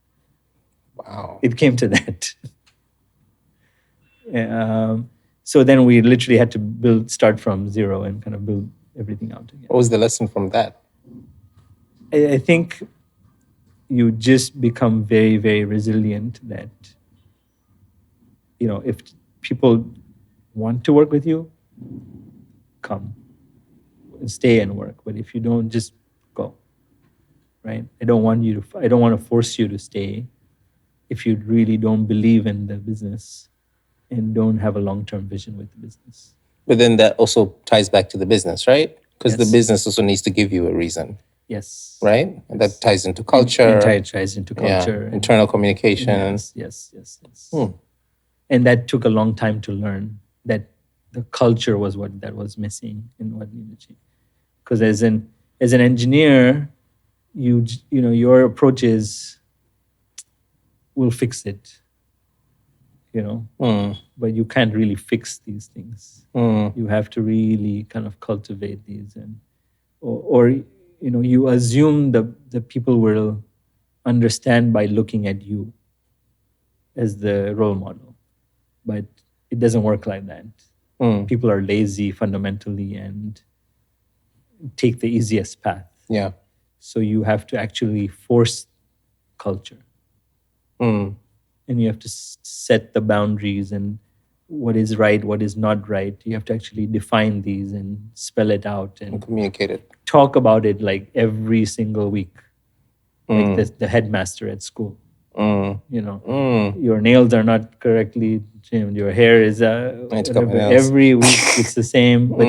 Wow. It came to that. So then we literally had to start from zero and kind of build everything out again. What was the lesson from that? I think you just become very, very resilient that, if people want to work with you, come and stay and work. But if you don't, just go, right? I don't want to force you to stay if you really don't believe in the business and don't have a long-term vision with the business. But then that also ties back to the business, right? Because the business also needs to give you a reason. Yes. Right? And that ties into culture. It ties into culture. Yeah. Internal communication. Yes. And that took a long time to learn that the culture was what that was missing and what needed to change. Because as an engineer, your approach is, we'll fix it, but you can't really fix these things. You have to really kind of cultivate these or you assume the people will understand by looking at you as the role model, but it doesn't work like that. People are lazy fundamentally and take the easiest path. Yeah. So you have to actually force culture. And you have to set the boundaries and what is right, what is not right. You have to actually define these and spell it out and communicate it. Talk about it like every single week, like the headmaster at school. Your nails are not correctly trimmed. Your hair is every week it's the same, but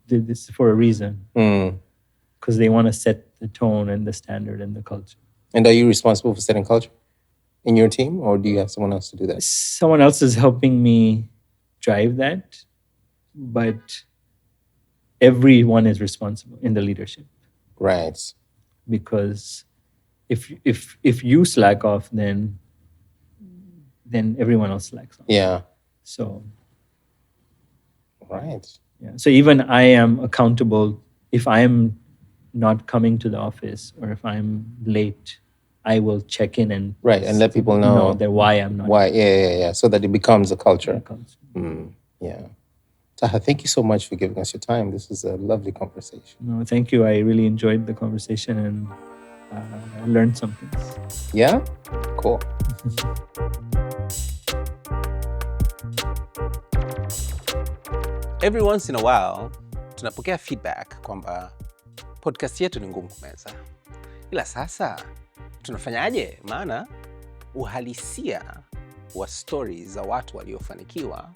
it's for a reason. Because they want to set the tone and the standard and the culture. And are you responsible for setting culture in your team, or do you have someone else to do that? Someone else is helping me drive that, but everyone is responsible in the leadership, Right. because if you slack off, then everyone else slacks off. Yeah. So Right. yeah. So even I am accountable if I am not coming to the office or if I'm late. I will check in and Right, and let people know that why I'm not. Why? Yeah. So that it becomes a culture. Mm. Yeah. Taha, thank you so much for giving us your time. This was a lovely conversation. No, thank you. I really enjoyed the conversation and I learned something. Yeah? Cool. Every once in a while, tunapokea feedback kwamba podcast yetu ni ngumu kumeza. Ila sasa, tunafanyaje? Maana uhalisia wa stories za watu waliofanikiwa,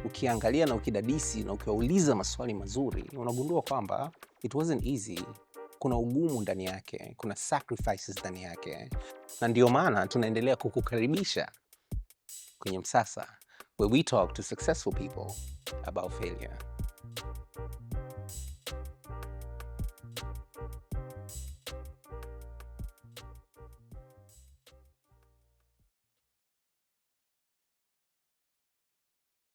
ukiangalia na ukidadisi na ukiwauliza maswali mazuri, unagundua kwamba it wasn't easy. Kuna ugumu ndani yake, kuna sacrifices ndani yake. Na ndio maana tunaendelea kukukaribisha kwenye Msasa, where we talk to successful people about failure.